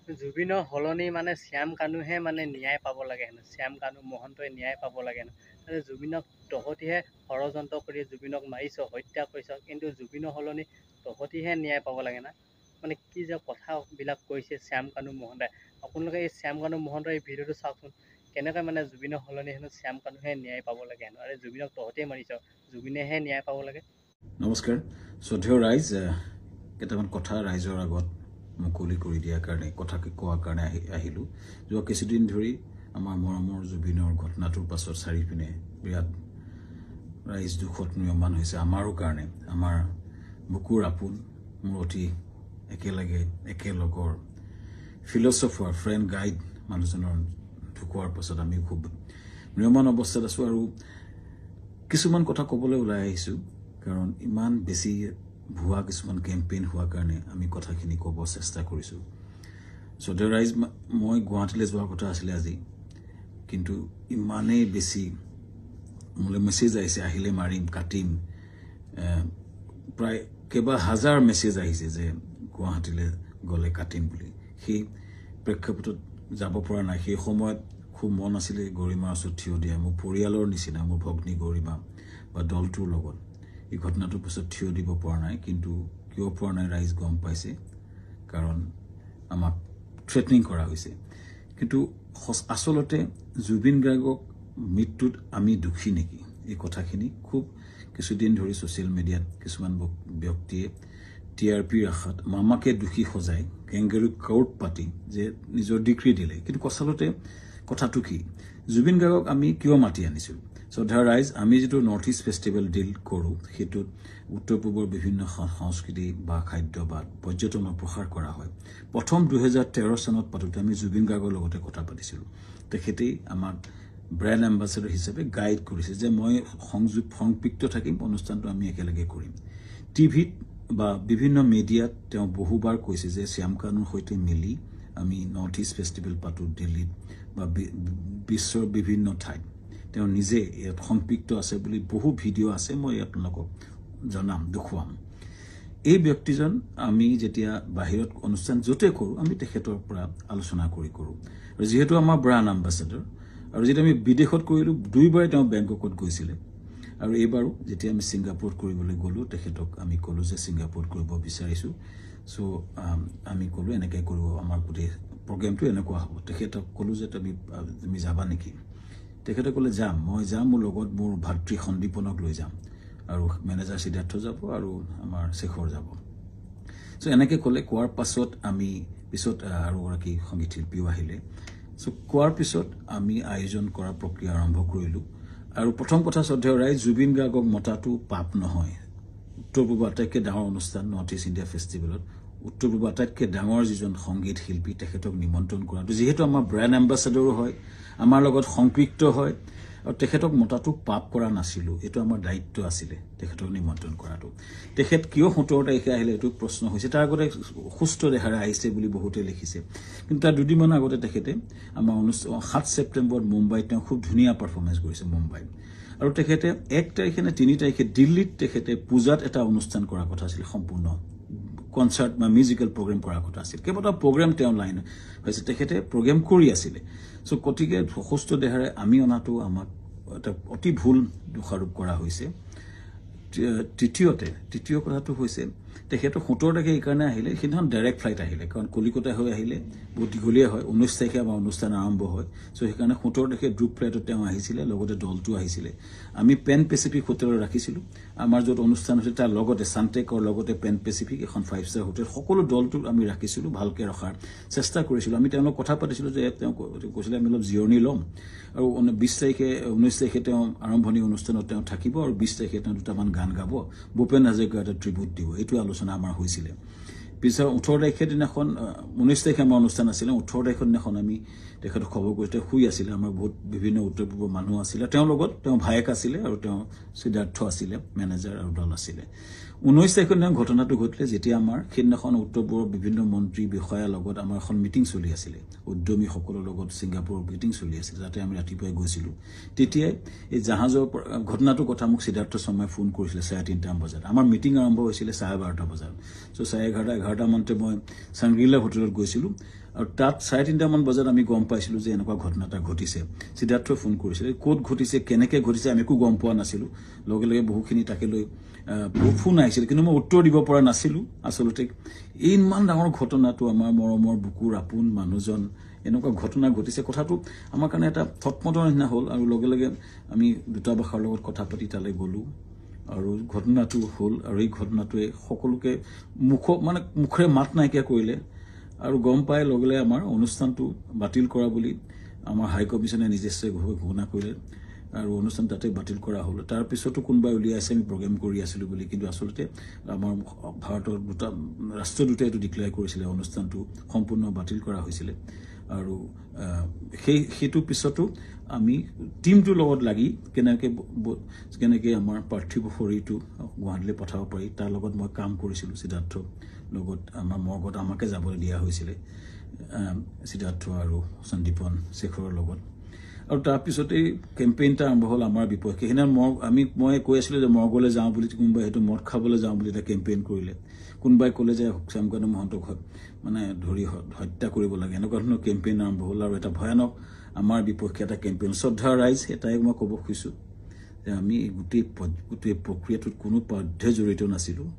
জুবিনৰ সলনি মানে শ্যাম কানুহে মানে ন্যায় পাব লাগে হেনো। শ্যাম কানু মহন্তই ন্যায় পাব লাগে হেনো। জুবিনক তহঁতিহে ষড়যন্ত্ৰ কৰি জুবিনক মাৰিছ, হত্যা কৰিছ, কিন্তু জুবিনৰ সলনি তহঁতিহে ন্যায় পাব লাগে না। মানে কি যে কথাবিলাক কৈছে শ্যাম কানু মহন্তই। আপোনালোকে এই শ্যাম কানু মহন্তৰ এই ভিডিঅ'টো চাওকচোন। কেনেকৈ মানে জুবিনৰ সলনি হেনো শ্যাম কানুহে ন্যায় পাব লাগে হেনো। আৰে জুবিনক তহঁতেই মাৰিছ, জুবিনেহে ন্যায় পাব লাগে। নমস্কাৰ শ্ৰদ্ধেয় ৰাইজ, কেইটামান কথা ৰাইজৰ আগত মুকলি কৰি দিয়াৰ কাৰণে কথা কোৱাৰ কাৰণে আহিলোঁ। যোৱা কিছুদিন ধৰি আমাৰ মৰমৰ জুবিনৰ ঘটনাটোৰ পাছত চাৰিওপিনে বিৰাট ৰাইজ দুখত ম্ৰিয়মান হৈছে। আমাৰো কাৰণে, আমাৰ বুকুৰ আপোন, মোৰ অতি একেলগৰ ফিলচফাৰ, ফ্ৰেণ্ড, গাইড মানুহজনৰ ঢুকোৱাৰ পাছত আমি খুব ম্ৰিয়মান অৱস্থাত আছোঁ আৰু কিছুমান কথা ক'বলৈ ওলাই আহিছোঁ। কাৰণ ইমান বেছি ভুৱা কিছুমান কেম্পেইন হোৱাৰ কাৰণে আমি কথাখিনি ক'ব চেষ্টা কৰিছোঁ। শ্ৰদ্ধেয় ৰাইজ, মই গুৱাহাটীলৈ যোৱাৰ কথা আছিলে আজি, কিন্তু ইমানেই বেছি মোলৈ মেছেজ আহিছে, আহিলে মাৰিম, কাটিম, প্ৰায় কেইবা হাজাৰ মেছেজ আহিছে যে গুৱাহাটীলৈ গ'লে কাটিম বুলি। সেই প্ৰেক্ষাপটত যাব পৰা নাই। সেই সময়ত খুব মন আছিলে গৰিমাৰ ওচৰত থিয় দিয়া, মোৰ পৰিয়ালৰ নিচিনা, মোৰ ভগ্নী গৰিমা বা দলটোৰ লগত এই ঘটনাটোৰ পিছত থিয় দিব পৰা নাই। কিন্তু কিয় পৰা নাই ৰাইজ গম পাইছে, কাৰণ আমাক থ্ৰেটনিং কৰা হৈছে। কিন্তু আচলতে জুবিন গাৰ্গক মৃত্যুত আমি দুখী নেকি, এই কথাখিনি খুব কিছুদিন ধৰি ছ'চিয়েল মিডিয়াত কিছুমান ব্যক্তিয়ে TRPৰ আশাত মামাকে দোষী সজাই কেংগেৰু কোৰ্ট পাতি যে নিজৰ ডিগ্ৰী দিলে। কিন্তু আচলতে কথাটো কি, জুবিন গাৰ্গক আমি কিয় মাতি আনিছোঁ? শ্ৰদ্ধা ৰাইজ, আমি যিটো নৰ্থ ইষ্ট ফেষ্টিভেল ডিল কৰোঁ, সেইটোত উত্তৰ পূবৰ বিভিন্ন সংস্কৃতি বা খাদ্য বা পৰ্যটনৰ প্ৰসাৰ কৰা হয়। প্ৰথম 2013 চনত পাতোঁতে আমি জুবিন গাৰ্গৰ লগতে কথা পাতিছিলোঁ। তেখেতেই আমাক ব্ৰেণ্ড এম্বাছেডৰ হিচাপে গাইড কৰিছে যে মই সংপৃক্ত থাকিম, অনুষ্ঠানটো আমি একেলগে কৰিম। টিভিত বা বিভিন্ন মিডিয়াত তেওঁ বহুবাৰ কৈছে যে শ্যাম কানুৰ সৈতে মিলি আমি নৰ্থ ইষ্ট ফেষ্টিভেল পাতোঁ দিল্লীত বা বিশ্বৰ বিভিন্ন ঠাইত। তেওঁ নিজে ইয়াত সংপৃক্ত আছে বুলি বহু ভিডিঅ' আছে, মই আপোনালোকক জনাম, দেখুৱাম। এই ব্যক্তিজন আমি যেতিয়া বাহিৰত অনুষ্ঠান য'তে কৰোঁ, আমি তেখেতৰ পৰা আলোচনা কৰোঁ। আৰু যিহেতু আমাৰ ব্ৰাণ্ড এম্বাছেডৰ, আৰু যেতিয়া আমি বিদেশত কৰিলোঁ, 2বাৰে তেওঁ বেংককত গৈছিলে। আৰু এইবাৰো যেতিয়া আমি ছিংগাপুৰত কৰিবলৈ গ'লোঁ, তেখেতক আমি ক'লোঁ যে ছিংগাপুৰত কৰিব বিচাৰিছোঁ। চ' আমি ক'লোঁ এনেকৈ কৰিব, আমাৰ গোটেই প্ৰগ্ৰেমটো এনেকুৱা হ'ব। তেখেতক ক'লোঁ যে তুমি যাবা নেকি? তেখেতে ক'লে যাম, মই যাম, মোৰ লগত মোৰ ভাতৃ সন্দীপনক লৈ যাম, আৰু মেনেজাৰ সিদ্ধাৰ্থ যাব, আৰু আমাৰ শেখৰ যাব। চ' এনেকৈ ক'লে। কোৱাৰ পাছত আমি পিছত আৰু এগৰাকী সংগীত শিল্পীও আহিলে। চ' কোৱাৰ পিছত আমি আয়োজন কৰাৰ প্ৰক্ৰিয়া আৰম্ভ কৰিলোঁ। আৰু প্ৰথম কথা শ্ৰদ্ধেয় ৰাইজ, জুবিন গাৰ্গক মতাটো পাপ নহয়। উত্তৰ পূৰ্বৰ আটাইতকৈ ডাঙৰ অনুষ্ঠান নৰ্থ ইষ্ট ইণ্ডিয়া ফেষ্টিভেলত উত্তৰ পূৰ্বৰ আটাইতকৈ ডাঙৰ যিজন সংগীত শিল্পী, তেখেতক নিমন্ত্ৰণ কৰাটো, যিহেতু আমাৰ ব্ৰেণ্ড এম্বাছেডৰো হয়, আমাৰ লগত সংপৃক্ত হয়, আৰু তেখেতক মতাটো পাপ কৰা নাছিলোঁ। এইটো আমাৰ দায়িত্ব আছিলে তেখেতক নিমন্ত্ৰণ কৰাটো। তেখেত কিয় 17 তাৰিখে আহিলে এইটো প্ৰশ্ন হৈছে। তাৰ আগতে সুস্থ দেহাৰে আহিছে বুলি বহুতে লিখিছে, কিন্তু তাৰ দুদিনমান আগতে তেখেতে আমাৰ 7 ছেপ্টেম্বৰত মুম্বাইত তেওঁ খুব ধুনীয়া পাৰফৰ্মেঞ্চ কৰিছে মুম্বাইত। আৰু তেখেতে 1 তাৰিখে নে 3 তাৰিখে দিল্লীত তেখেতে পূজাত এটা অনুষ্ঠান কৰাৰ কথা আছিল, সম্পূৰ্ণ কনচাৰ্ট বা মিউজিকেল প্ৰগ্ৰেম কৰাৰ কথা আছিল। কেইবাটাও প্ৰগ্ৰেম তেওঁ লাইন হৈছে, তেখেতে প্ৰগ্ৰেম কৰি আছিলে। চ' গতিকে সুস্থ দেহাৰে আমি অনাটো আমাক এটা অতি ভুল দোষাৰোপ কৰা হৈছে। তৃতীয় কথাটো হৈছে, তেখেতে 17 তাৰিখে এইকাৰণে আহিলে, সেইদিনাখন ডাইৰেক্ট ফ্লাইট আহিলে, কাৰণ কলিকতা হৈ আহিলে, বহুত দীঘলীয়া হয়। 19 তাৰিখে আমাৰ অনুষ্ঠান আৰম্ভ হয়। চ' সেইকাৰণে 17 তাৰিখে গ্ৰুপ ফ্লাইটত তেওঁ আহিছিলে, লগতে দলটো আহিছিলে। আমি পেন পেচিফিক হোটেলত ৰাখিছিলোঁ। আমাৰ য'ত অনুষ্ঠান হৈছিল তাৰ লগতে চানটেকৰ লগতে পেন পেচিফিক, এখন 5 ষ্টাৰ হোটেল, সকলো দলটোক আমি ৰাখিছিলোঁ, ভালকৈ ৰখাৰ চেষ্টা কৰিছিলোঁ। আমি তেওঁলোকক কথা পাতিছিলোঁ যে তেওঁ কৈছিলে আমি অলপ জিৰণি ল'ম, আৰু 19 তাৰিখে তেওঁ আৰম্ভণি অনুষ্ঠানত তেওঁ থাকিব, আৰু 20 তাৰিখে তেওঁ দুটামান গান গাব, ভূপেন হাজৰিকা এটা ট্ৰিবিউট দিব। এইটো আলোচনা আমাৰ হৈছিলে। পিছত 18 তাৰিখে দিনাখন, 19 তাৰিখে আমাৰ অনুষ্ঠান আছিলে, 18 তাৰিখৰ দিনাখন আমি তেখেতক খবৰ কৰি, তেওঁ শুই আছিলে। আমাৰ বহুত বিভিন্ন উত্তৰ পূৰ্বৰ মানুহ আছিলে তেওঁৰ লগত, তেওঁ ভায়েক আছিলে, আৰু তেওঁ সিদ্ধাৰ্থ আছিলে, মেনেজাৰ আৰু দল আছিলে। 19 তাৰিখৰ দিনা ঘটনাটো ঘটিলে, যেতিয়া আমাৰ সেইদিনাখন উত্তৰ পূৰ্বৰ বিভিন্ন মন্ত্ৰী বিষয়াৰ লগত আমাৰ এখন মিটিং চলি আছিলে, উদ্যমীসকলৰ লগত ছিংগাপুৰৰ মিটিং চলি আছিলে, তাতে আমি ৰাতিপুৱাই গৈছিলোঁ। তেতিয়াই এই জাহাজৰ ঘটনাটোৰ কথা মোক সিদ্ধাৰ্থ শৰ্মাই ফোন কৰিছিলে 3:30 বজাত। আমাৰ মিটিং আৰম্ভ হৈছিলে 12:30 বজাত। চ' 11:30 মানতে মই চাংগ্ৰিলা হোটেলত গৈছিলোঁ, আৰু তাত 3:30 মান বজাত আমি গম পাইছিলোঁ যে এনেকুৱা ঘটনা এটা ঘটিছে সিদ্ধাৰ্থই ফোন কৰিছিলে ক'ত ঘটিছে কেনেকৈ ঘটিছে আমি একো গম পোৱা নাছিলোঁ লগে লগে বহুখিনি তাকে লৈ বহুত ফোন আহিছিল কিন্তু মই উত্তৰ দিব পৰা নাছিলোঁ আচলতে ইমান ডাঙৰ ঘটনাটো আমাৰ মৰমৰ বুকুৰ আপোন মানুহজন এনেকুৱা ঘটনা ঘটিছে কথাটো আমাৰ কাৰণে এটা থটমটৰ নিচিনা হ'ল আৰু লগে লগে আমি দূতাবাসৰ লগত কথা পাতি তালৈ গ'লোঁ আৰু ঘটনাটো হ'ল আৰু এই ঘটনাটোৱে সকলোকে মুখেৰে মাত নাইকিয়া কৰিলে আৰু গম পাই লগে লগে আমাৰ অনুষ্ঠানটো বাতিল কৰা বুলি আমাৰ হাই কমিছনে নিজস্বভাৱে ঘোষণা কৰিলে আৰু অনুষ্ঠান তাতে বাতিল কৰা হ'ল তাৰ পিছতো কোনোবাই উলিয়াইছে আমি প্ৰগ্ৰেম কৰি আছিলোঁ বুলি কিন্তু আচলতে আমাৰ ভাৰতৰ ৰাষ্ট্ৰদূতাই এইটো ডিক্লেয়াৰ কৰিছিলে অনুষ্ঠানটো সম্পূৰ্ণ বাতিল কৰা হৈছিলে আৰু সেইটো পিছতো আমি টিমটোৰ লগত লাগি কেনেকৈ আমাৰ পাৰ্থিৱ শৰীৰটো গুৱাহাটীলৈ পঠাব পাৰি তাৰ লগত মই কাম কৰিছিলোঁ সিদ্ধাৰ্থৰ লগত আমাৰ মৰ্গত আমাকে যাবলৈ দিয়া হৈছিলে সিদ্ধাৰ্থ আৰু সন্দীপন শেখৰৰ লগত আৰু তাৰপিছতেই কেম্পেইনটা আৰম্ভ হ'ল আমাৰ বিপক্ষে সেইদিনা মই কৈ আছিলোঁ যে মৰ্গলৈ যাওঁ বুলি কোনোবাই সেইটো মদ খাবলৈ যাওঁ বুলি এটা কেম্পেইন কৰিলে কোনোবাই ক'লে যে শ্যামকানু মহন্তক ধৰি হত্যা কৰিব লাগে এনেকুৱা ধৰণৰ কেম্পেইন আৰম্ভ হ'ল আৰু এটা ভয়ানক আমাৰ বিপক্ষে এটা কেম্পেইন শ্ৰদ্ধা ৰাইজ এটাই মই ক'ব খুজিছোঁ যে আমি গোটেই প্ৰক্ৰিয়াটোত কোনো পধ্যে জড়িত নাছিলোঁ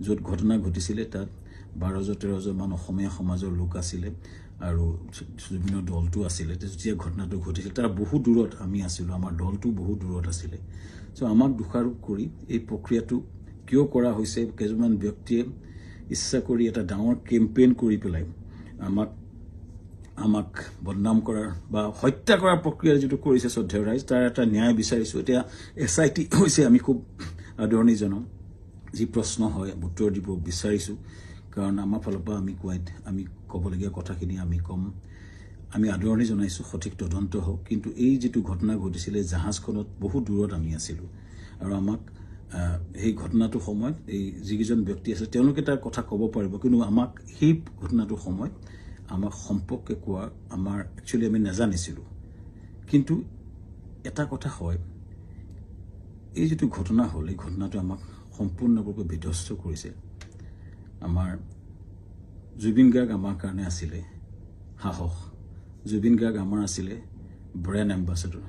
য'ত ঘটনা ঘটিছিলে তাত 12-13জন মান অসমীয়া সমাজৰ লোক আছিলে আৰু জুবিনৰ দলটো আছিলে যেতিয়া ঘটনাটো ঘটিছিল তাৰ বহু দূৰত আমি আছিলোঁ আমাৰ দলটো বহু দূৰত আছিলে চ' আমাক দোষাৰোপ কৰি এই প্ৰক্ৰিয়াটো কিয় কৰা হৈছে কেইজনমান ব্যক্তিয়ে ইচ্ছা কৰি এটা ডাঙৰ কেম্পেইন কৰি পেলাই আমাক বদনাম কৰাৰ বা হত্যা কৰাৰ প্ৰক্ৰিয়া যিটো কৰিছে শ্ৰদ্ধেয় ৰাইজ তাৰ এটা ন্যায় বিচাৰিছোঁ এতিয়া SIT হৈছে আমি খুব আদৰণি জনাম যি প্ৰশ্ন হয় উত্তৰ দিব বিচাৰিছোঁ কাৰণ আমাৰ ফালৰ পৰা আমি ক'বলগীয়া কথাখিনি আমি ক'ম আমি আদৰণি জনাইছোঁ সঠিক তদন্ত হওক কিন্তু এই যিটো ঘটনা ঘটিছিলে জাহাজখনত বহু দূৰত আমি আছিলোঁ আৰু আমাক সেই ঘটনাটোৰ সময়ত এই যিকেইজন ব্যক্তি আছে তেওঁলোকে তাৰ কথা ক'ব পাৰিব কিন্তু আমাক সেই ঘটনাটোৰ সময়ত আমাক সম্পৰ্কে কোৱা আমাৰ একচুৱেলি আমি নাজানিছিলোঁ কিন্তু এটা কথা হয় এই যিটো ঘটনা হ'ল এই ঘটনাটো আমাক সম্পূৰ্ণৰূপে বিধ্বস্ত কৰিছে আমাৰ জুবিন গাৰ্গ আমাৰ কাৰণে আছিলে সাহস জুবিন গাৰ্গ আমাৰ আছিলে ব্ৰেণ্ড এম্বাছাডৰ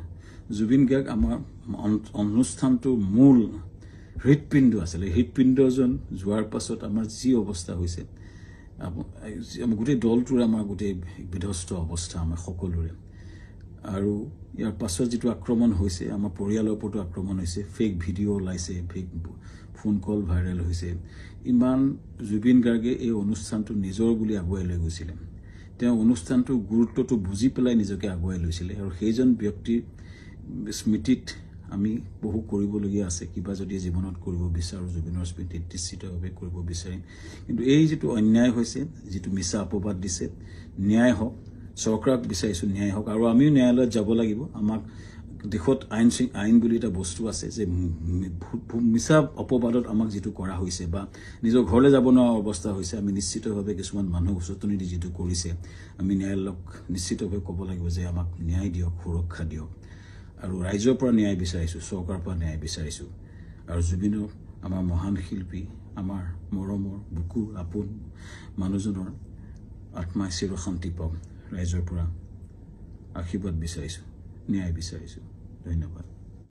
জুবিন গাৰ্গ আমাৰ অনুষ্ঠানটোৰ মূল হৃদপিণ্ড আছিলে হৃদপিণ্ডজন যোৱাৰ পাছত আমাৰ যি অৱস্থা হৈছে গোটেই দলটোৰ আমাৰ গোটেই বিধ্বস্ত অৱস্থা আমাৰ সকলোৰে আৰু ইয়াৰ পাছত যিটো আক্ৰমণ হৈছে আমাৰ পৰিয়ালৰ ওপৰতো আক্ৰমণ হৈছে ফেক ভিডিঅ' ওলাইছে ফেক ফোন কল ভাইৰেল হৈছে ইমান জুবিন গাৰ্গে এই অনুষ্ঠানটো নিজৰ বুলি আগুৱাই লৈ গৈছিলে তেওঁ অনুষ্ঠানটোৰ গুৰুত্বটো বুজি পেলাই নিজকে আগুৱাই লৈছিলে আৰু সেইজন ব্যক্তিৰ স্মৃতিত আমি বহু কৰিবলগীয়া আছে কিবা যদি জীৱনত কৰিব বিচাৰোঁ জুবিনৰ স্মৃতিত নিশ্চিতভাৱে কৰিব বিচাৰিম কিন্তু এই যিটো অন্যায় হৈছে যিটো মিছা অপবাদ দিছে ন্যায় হওক চৰকাৰক বিচাৰিছোঁ ন্যায় হওক আৰু আমিও ন্যায়ালয়ত যাব লাগিব আমাক দেশত আইন বুলি এটা বস্তু আছে যে মিছা অপবাদত আমাক যিটো কৰা হৈছে বা নিজৰ ঘৰলৈ যাব নোৱাৰা অৱস্থা হৈছে আমি নিশ্চিতভাৱে কিছুমান মানুহ উচতনি দি যিটো কৰিছে আমি ন্যায়ালয়ক নিশ্চিতভাৱে ক'ব লাগিব যে আমাক ন্যায় দিয়ক সুৰক্ষা দিয়ক আৰু ৰাইজৰ পৰা ন্যায় বিচাৰিছোঁ চৰকাৰৰ পৰা ন্যায় বিচাৰিছোঁ আৰু জুবিনক আমাৰ মহান শিল্পী আমাৰ মৰমৰ বুকুৰ আপোন মানুহজনৰ আত্মাই চিৰ শান্তি পাওক ৰাইজৰ পৰা আশীৰ্বাদ বিচাৰিছোঁ ন্যায় বিচাৰিছোঁ ধন্যবাদ